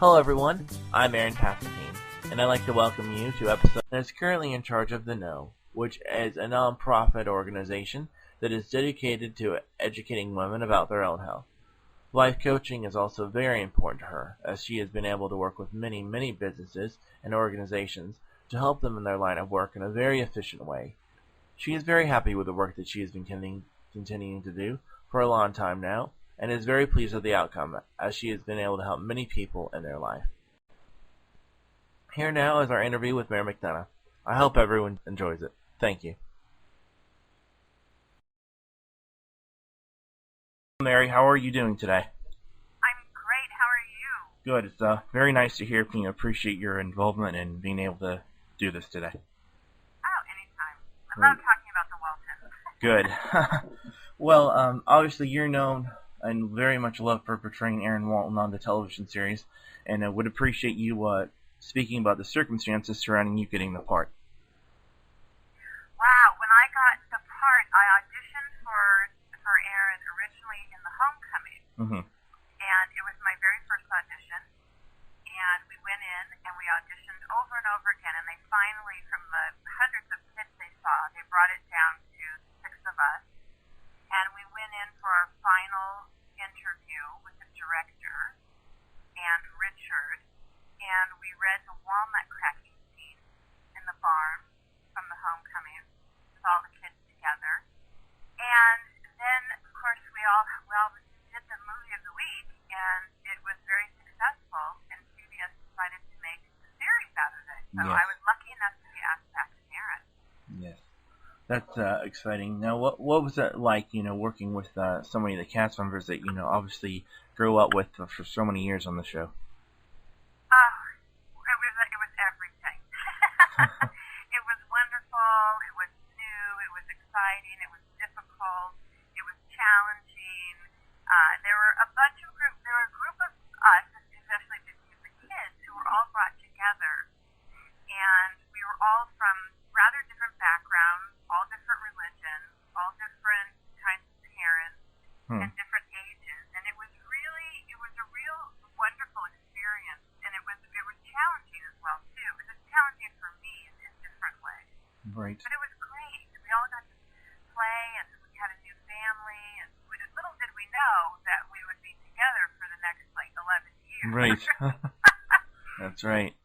Hello everyone, I'm Erin and I'd like to welcome you to episode that is currently in charge of The Know, which is a non-profit organization that is dedicated to educating women about their own health. Life coaching is also very important to her, as she has been able to work with many businesses and organizations to help them in their line of work in a very efficient way. She is very happy with the work that she has been continuing to do for a long time now, and is very pleased with the outcome, as she has been able to help many people in their life. Here now is our interview with Mary McDonough. I hope everyone enjoys it. Thank you. Mary, how are you doing today? I'm great. How are you? Good. It's very nice to hear. Appreciate your involvement in being able to do this today. Oh, anytime. I love talking about the Waltons. Good. Well, obviously you're known and very much loved for portraying Erin Walton on the television series, and I would appreciate you speaking about the circumstances surrounding you getting the part. Wow, when I got the part, I auditioned for Erin originally in The Homecoming, and it was my very first audition, and we went in and we auditioned over and over again, and they finally, from the hundreds of kids they saw, they brought it down to 6 of us, and we went in for our final interview with the director and Richard, and we read the walnut cracking scene in the barn from The Homecoming with all the kids together. And then, of course, we all did the movie of the week, and it was very successful, and CBS decided to make a series out of it. So yes. I was lucky enough to be asked back to Erin. Yes. That's exciting. Now, what was it like, working with so many of the cast members that, obviously grew up with for so many years on the show? It was everything. It was wonderful. It was new. It was exciting. It was difficult. It was challenging. There were a group of us, especially the kids, who were all brought together, and we were all from rather different backgrounds, all different religions, all different kinds of parents, and different ages. And it was a real wonderful experience, and it was challenging as well too. It was challenging for me in different ways. Right. But it was great. We all got to play, and we had a new family, and little did we know that we would be together for the next 11 years. Right. That's right.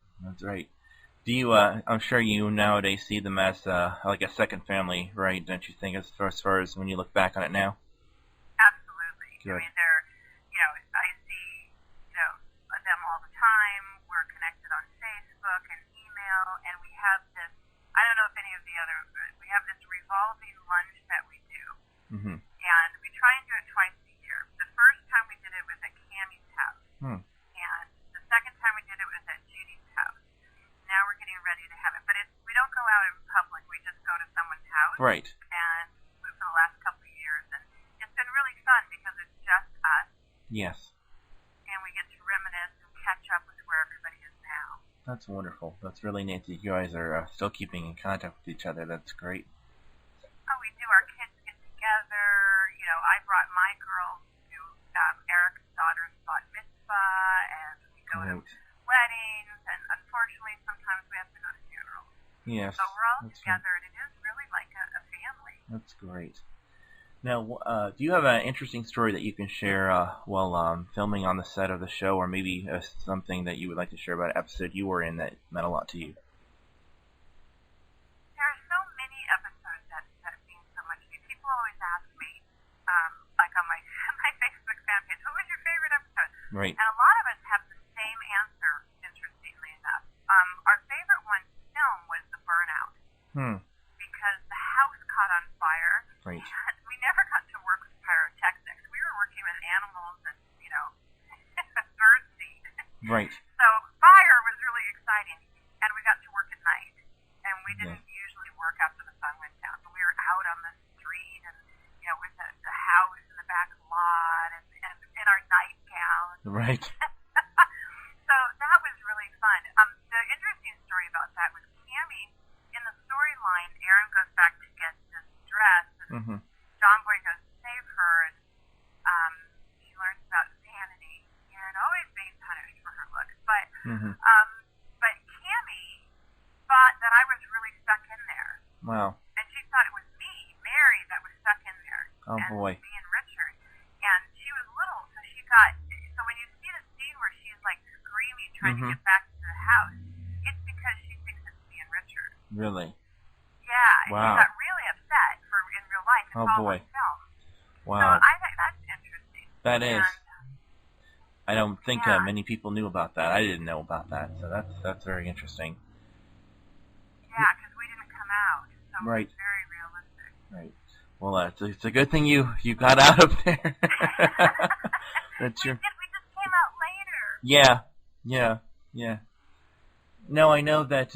Do you, I'm sure you nowadays see them as like a second family, right? Don't you think, as far as when you look back on it now? Absolutely. Good. I mean, I see, them all the time. We're connected on Facebook and email, and we have this, I don't know if any of the other, we have this revolving lunch that we do. And we try and do it twice a year. The first time we did it was at Cammie's house. And the second time we did it was at Judy's house. Now we're getting ready to have it. But we don't go out in public. We just go to someone's house. Right. And for the last couple of years. And it's been really fun because it's just us. Yes. And we get to reminisce and catch up with where everybody is now. That's wonderful. That's really neat that you guys are still keeping in contact with each other. That's great. Oh, we do. Our kids get together. I brought my girls to Eric's daughter's bat mitzvah, and we go to weddings, and unfortunately sometimes we have to go to funerals. Yes. So we're all together, and it is really like a family. That's great. Now, do you have an interesting story that you can share while filming on the set of the show, or maybe something that you would like to share about an episode you were in that meant a lot to you? There are so many episodes that mean so much to me. People always ask me, like on my Facebook fan page, what was your favorite episode? Right. And a lot of us have the same answer, interestingly enough. Our favorite one to film was the burnout. Because the house caught on fire. Right. We never got to work with pyrotechnics. We were working with animals and, bird seed. Right. So fire was really exciting, and we got to work at night. And we didn't usually work after the sun went down. But we were out on the street and, with the house in the back lot and in our nightgowns. Right. So that was really fun. The interesting story about that was Cammie, in the storyline, Erin goes back to get this dress, and John Boy goes to save her, and she learns about vanity and always being punished for her looks. But But Cammie thought that I was really stuck in there. Wow. And she thought it was me, Mary, that was stuck in there. Oh, and boy. Me and Richard. And she was little, so she thought, so when you see the scene where she's like screaming, trying to get back to the house, it's because she thinks it's me and Richard. Really? Yeah. Wow. And she got really upset in real life. It's all on film. Wow. So I think that's interesting. That is. And I don't think many people knew about that. I didn't know about that, so that's very interesting. Yeah, because we didn't come out, so right. It's very realistic. Right. Well, it's a good thing you got out of there. That's we just came out later. Yeah. No, I know that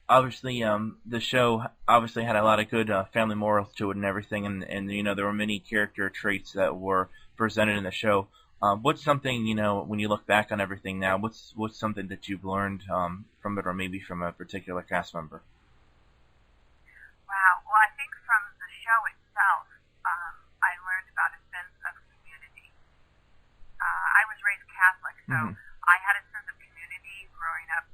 obviously the show obviously had a lot of good family morals to it and everything, and you know there were many character traits that were presented in the show. What's something, you know, when you look back on everything now, what's something that you've learned from it, or maybe from a particular cast member? Wow. Well, I think from the show itself, I learned about a sense of community. I was raised Catholic, so I had a sense of community growing up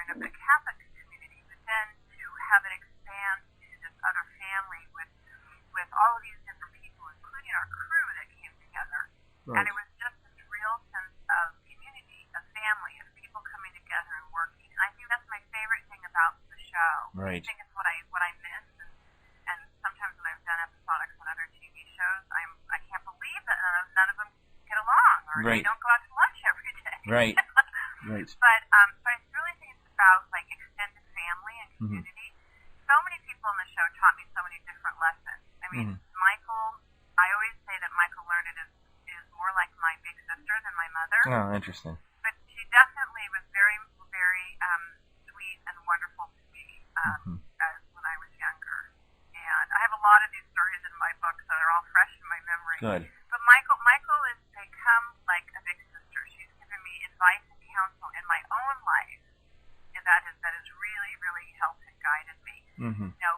in a Catholic community, but then to have it expand to this other family with all of these different people, including our crew that came together. Right. And it was just this real sense of community, of family, of people coming together and working. And I think that's my favorite thing about the show. Right. I think it's what I miss. And sometimes when I've done episodics on other TV shows, I can't believe that none of them get along, or they don't go out to lunch every day. Right. Right. But I really think it's about like extended family and community. So many people in the show taught me so many different lessons. I mean, Michael, I always say that Michael learned it is more like my big sister than my mother. Oh, interesting. But she definitely was very, very sweet and wonderful to me when I was younger. And I have a lot of these stories in my book, so they're all fresh in my memory. Good. But Michael has become like a big sister. She's given me advice and counsel in my own life, and that has really, really helped and guided me. You know,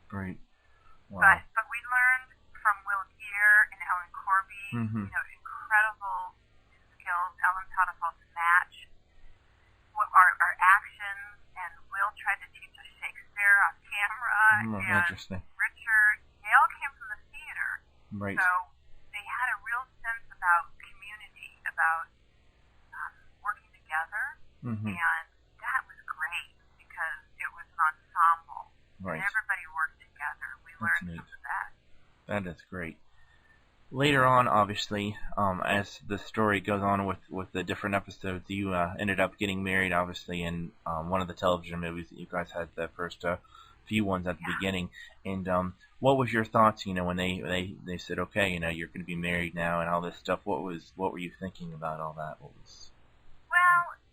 Great. Wow. but we learned from Will Geer and Ellen Corby, you know, incredible skills. Ellen taught us how to match what our actions, and Will tried to teach us Shakespeare off camera. And interesting. Richard, they all came from the theater. Right. So they had a real sense about community, about working together, and that was great because it was an ensemble. Right. And everybody worked together. We learned some of that. That is great. Later on, obviously, as the story goes on with the different episodes, you ended up getting married, obviously, in one of the television movies that you guys had the first few ones at the beginning. And what was your thoughts, you know, when they said, okay, you know, you're going to be married now and all this stuff? What were you thinking about all that? Well,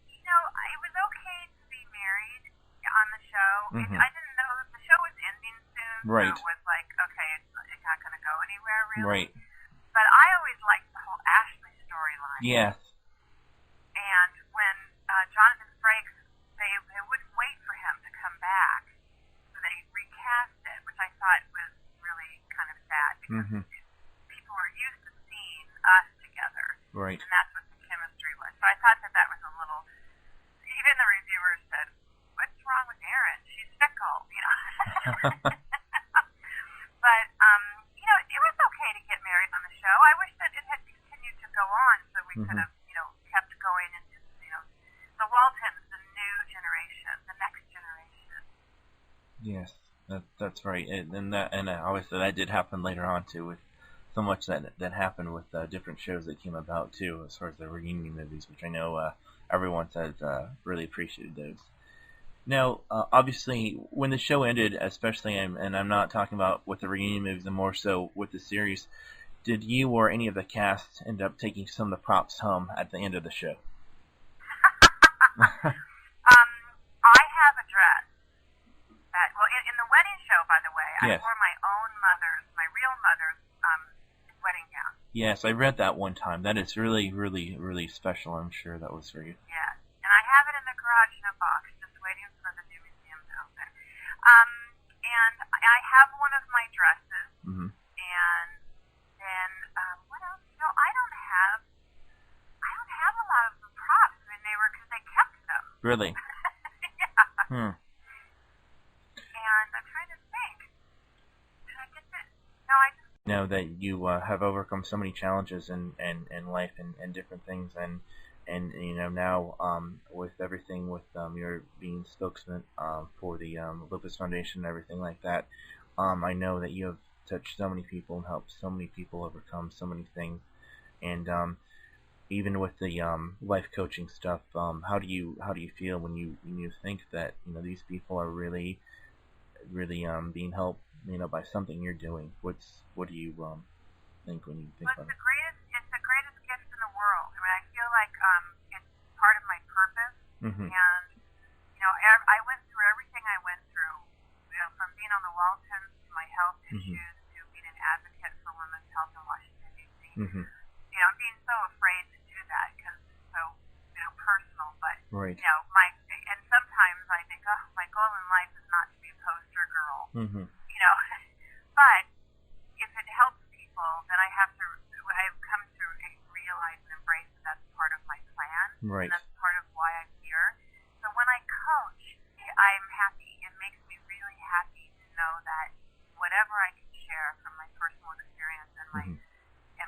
you know, it was okay to be married on the show. I didn't know that the show was ending soon. Right. So it was like, okay, it's not going to go anywhere, really. Right. But I always liked the whole Ashley storyline. Yes. And when Jonathan Frakes, they wouldn't wait for him to come back, so they recast it, which I thought was really kind of sad because people were used to seeing us together. Right. And that's what the chemistry was. So I thought that was a little. Even the reviewers said, "What's wrong with Erin? She's fickle," you know. But you know, it was okay to get married on the show. I wish that it had continued to go on, so we could have, you know, kept going into, you know, the Waltons, the new generation, the next generation. Yes, that's right. And obviously that did happen later on too, with so much that happened with different shows that came about too, as far as the reunion movies, which I know everyone says really appreciated those. Now, obviously, when the show ended, especially, and I'm not talking about with the reunion movies, and more so with the series, did you or any of the cast end up taking some of the props home at the end of the show? I have a dress that, well, in the wedding show, by the way, I wore my own my real mother's wedding gown. Yes, I read that one time. That is really, really, really special. I'm sure that was for you. Yeah, and I have it in the garage in a box, just waiting for the new museum to open. And I have one of my dresses, and then what else? You know, I don't have a lot of the props. I mean, because they kept them. Really? Yeah. And I'm trying to think. Did I get this? No, I just... Know that you have overcome so many challenges in life and different things, and now with everything with your being spokesman for the Lupus Foundation and everything like that, I know that you have touched so many people and helped so many people overcome so many things, and even with the life coaching stuff, how do you feel when you think that these people are really being helped by something you're doing? What do you think when you think about it? It's the greatest gift in the world. I mean, I feel like it's part of my purpose, and I went through everything I went through, from being on the Waltons to my health issues to being an advocate for women's health in Washington D.C. I'm being so afraid to do that because it's so personal, but right. And sometimes I think, oh, my goal in life is not to be a poster girl, but if it helps people, then I've come to realize and embrace that that's part of my plan, right. and that's part of why I'm here. So when I coach, I'm happy. It makes me really happy to know that whatever I can share from my personal experience and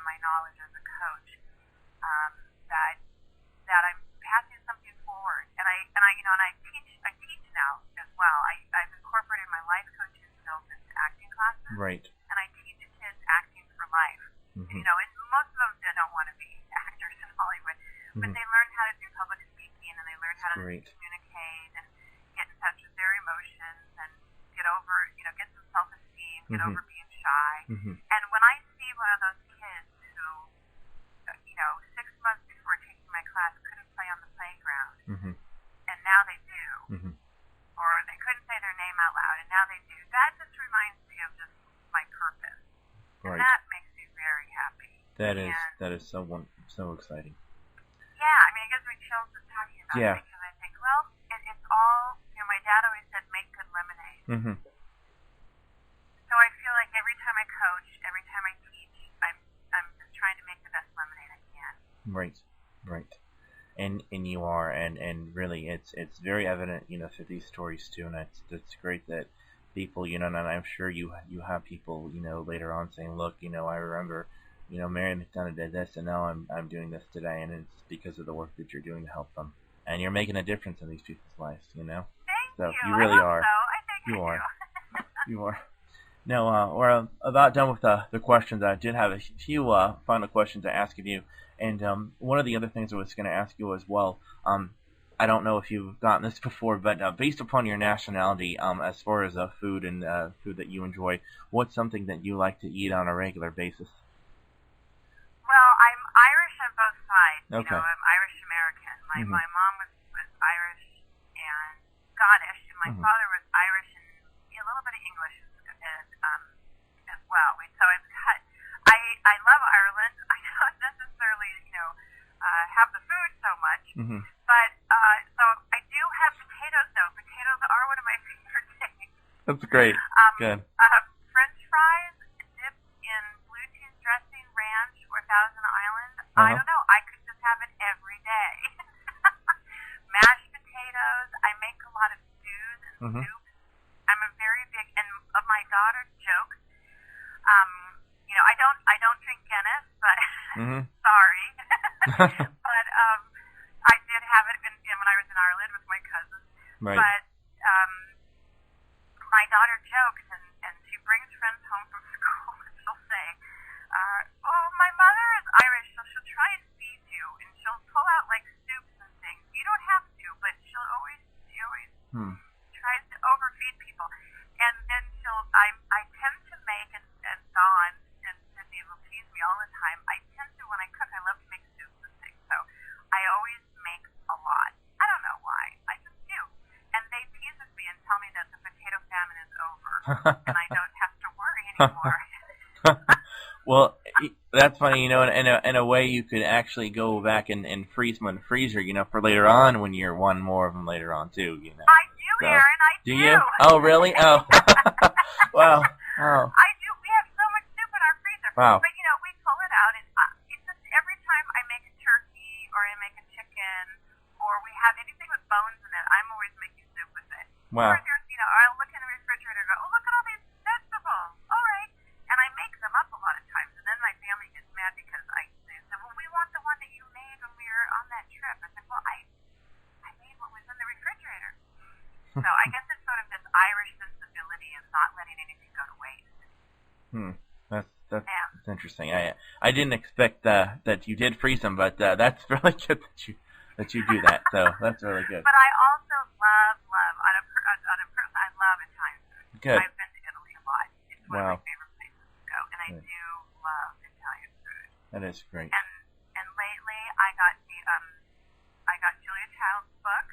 my knowledge as a coach, that I'm passing something forward. And I teach now as well. I've incorporated my life coaching skills into acting classes. Right. And I teach kids acting for life. And most of them don't want to be actors in Hollywood, but they learn how to do public speaking, and they learn how to communicate and get in touch with their emotions and get over, get some self-esteem, get over being shy. And when I see one of those kids who, 6 months before taking my class couldn't play on the playground, and now they do, or they couldn't say their name out loud, and now they do, that just reminds me of just my purpose. Right. And that makes me very happy. That is so exciting. Yeah, I mean, it gives me chills just talking about it, because I think, well, it's all, my dad always said, make good lemonade. So I feel like every time I coach, every time I teach, I'm just trying to make the best lemonade I can. Right. And you are, and really, it's very evident, through these stories too, and it's great that people, and I'm sure you have people, later on saying, look, I remember, Mary McDonough did this, and now I'm doing this today, and it's because of the work that you're doing to help them, and you're making a difference in these people's lives, Thank so you. You really are. So. I think you I are. do. You are. Now, we're about done with the questions. I did have a few final questions to ask of you. And one of the other things I was going to ask you as well, I don't know if you've gotten this before, but based upon your nationality, as far as food and food that you enjoy, what's something that you like to eat on a regular basis? Well, I'm Irish on both sides. Okay. I'm Irish-American. My mom was Irish and Scottish, and my father was Irish and a little bit of English as well. So I love Ireland. I don't necessarily, have the food so much, but so I do have potatoes, though. Potatoes are one of my favorite things. That's great. Good. French fries dipped in blue cheese dressing, ranch, or Thousand Island. I don't know. I could just have it every day. Mashed potatoes. I make a lot of stews and soups. I'm a very big, and of my daughter's jokes. I don't drink Guinness, but sorry. But I did have it when I was in Ireland with my cousins. Right. But my daughter jokes, and she brings friends home from school, and she'll say, "Oh, my mother is Irish, so she'll try and feed you, and she'll pull out like soups and things. You don't have to, but she always tries to overfeed people." And then I tend to make, and Dawn and Sydney will tease me all the time, I tend to, when I cook, I love to make soups and things. So I always make a lot. I don't know why. I just do. And they tease with me and tell me that the potato famine is over, and I don't have to worry anymore. Well, that's funny, in a way you could actually go back and freeze them in the freezer, for later on when you want more of them later on, too, I do, so, Erin, I do. Do you? Oh, really? Oh. Wow. Oh. I do. We have so much soup in our freezer. Wow. But, we pull it out, and it's just every time I make a turkey or I make a chicken or we have anything with bones in it. I'm always making soup with it. Wow. Or there's, I'll look in the refrigerator and go, oh, look at all these vegetables. All right. And I make them up a lot of times. And then my family gets mad because they said, well, we want the one that you made when we were on that trip. I said, well, I made what was in the refrigerator. So I guess it's sort of this Irish sensibility of not letting anything go to waste. That's interesting. I didn't expect that you did freeze them, but that's really good that you do that. So that's really good. But I also love I love Italian food. Good. I've been to Italy a lot. It's one of my favorite places to go, and I do love Italian food. That is great. And lately I got Julia Child's book,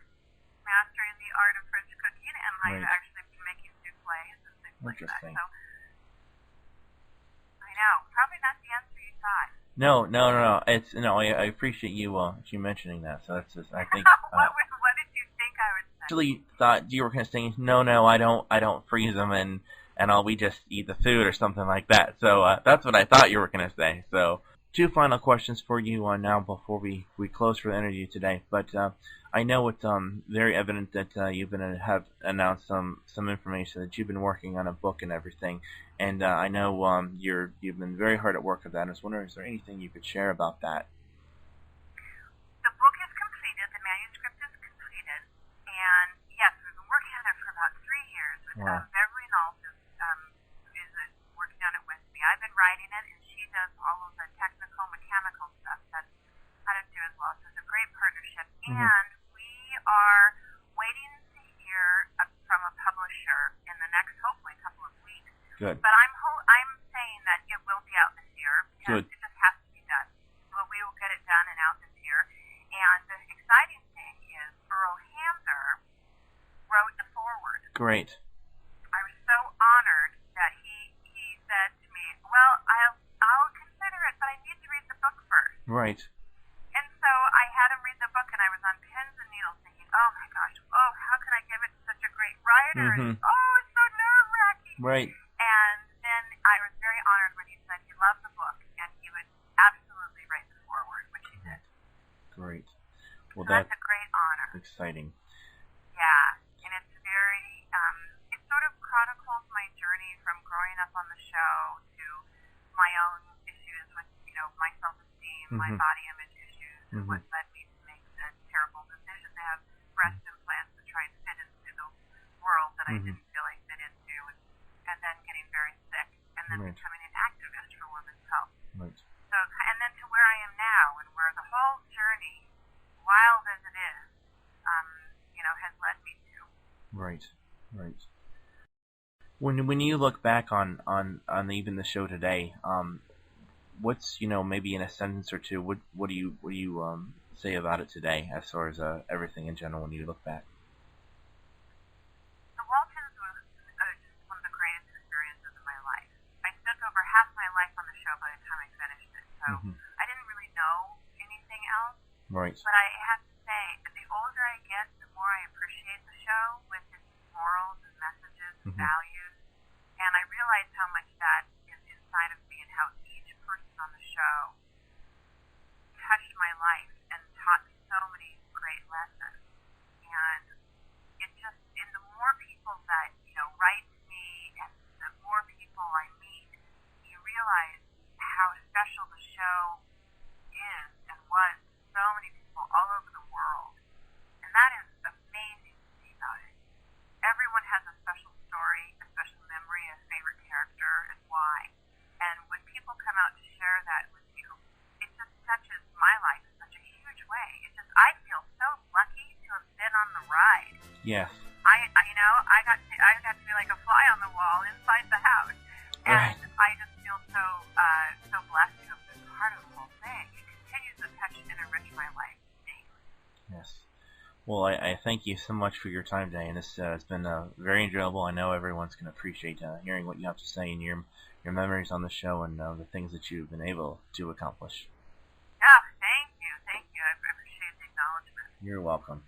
Mastering the Art of French Cooking, and I've actually been making souffles and things like that. So I know, probably not the answer you thought. No. I appreciate you mentioning that. So that's just, I think. What did you think I would say? Actually, thought you were going to say no. I don't freeze them and we just eat the food or something like that. So that's what I thought you were going to say. So 2 final questions for you now before we close for the interview today. But I know it's very evident that you've have announced some information that you've been working on a book and everything. And I know you've been very hard at work at that. I was wondering, is there anything you could share about that? The book is completed. The manuscript is completed. And yes, we've been working on it for about 3 years. Beverly Nault is working on it with me. I've been writing it, and she does all of the technical, mechanical stuff that I don't do as well. So it's a great partnership. And we are waiting to hear from a publisher in the next, hopefully, couple of weeks. Good. But I'm saying that it will be out this year because it just has to be done. But we will get it done and out this year. And the exciting thing is Earl Hamner wrote the foreword. Great. I was so honored that he said to me, well, I'll consider it, but I need to read the book first. Right. And so I had him read the book, and I was on pins and needles thinking, oh my gosh, how can I give it to such a great writer? And, it's so nerve-wracking. Right. And then I was very honored when he said he loved the book, and he would absolutely write the foreword, which he did. Great. Well, so that's a great honor. Exciting. Yeah, and it's very, it sort of chronicles my journey from growing up on the show to my own issues with, my self-esteem, my body image issues, and what led me to make the terrible decision to have breast implants to try and fit into the world that I didn't feel I fit into, and then getting very sick, and then becoming an activist for women's health. Right. So, and then to where I am now, and where the whole journey, wild as it is, has led me to. Right. When you look back on even the show today, what's maybe in a sentence or two, what do you say about it today as far as everything in general when you look back? The Waltons was just one of the greatest experiences of my life. I spent over half my life on the show by the time I finished it, so I didn't really know anything else. Right. But I have to say, the older I get, the more I appreciate the show with its morals and messages and values. And I realize how much that is inside of me and how each person on the show touched my life and taught me so many great lessons. And and the more people that, write to me and the more people I meet, you realize how special the show is and was to so many people all over the world. And that is amazing to see about it. Everyone has a special story, a special memory, a favorite character, and why. And when people come out to share that with you, it just touches my life in such a huge way. I feel so lucky to have been on the ride. Yes. I got to be like a fly on the wall inside the house. And I just feel so blessed to have been part of the whole thing. It continues to touch and enrich my life daily. Yes. Well, I thank you so much for your time today, and it's been very enjoyable. I know everyone's going to appreciate hearing what you have to say and your memories on the show and the things that you've been able to accomplish. Yeah, thank you. I appreciate the acknowledgement. You're welcome.